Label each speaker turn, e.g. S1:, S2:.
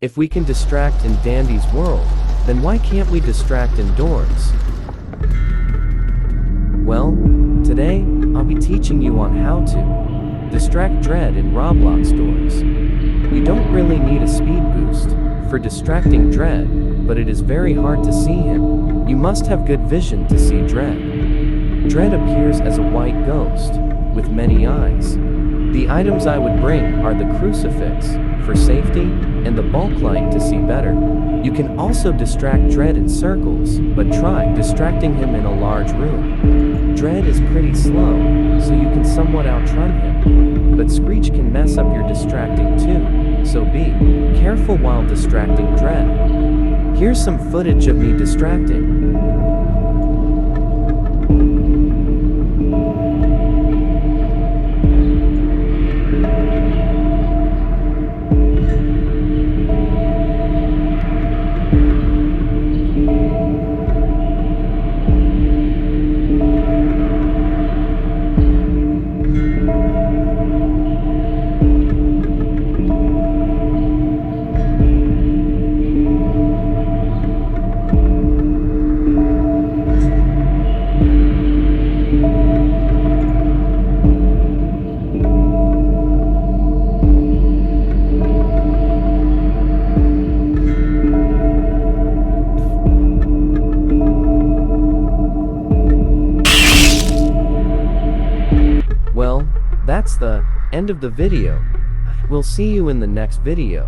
S1: If we can distract in Dandy's world, then why can't we distract indoors? Well, today, I'll be teaching you on how to distract Dread in Roblox doors. You don't really need a speed boost for distracting Dread, but it is very hard to see him. You must have good vision to see Dread. Dread appears as a white ghost with many eyes. The items I would bring are the crucifix for safety and the bulk light to see better. You can also distract Dread in circles, but try distracting him in a large room. Dread is pretty slow, so you can somewhat outrun him. But Screech can mess up your distracting too, so be careful while distracting Dread. Here's some footage of me distracting. Well, that's the end of the video. We'll see you in the next video.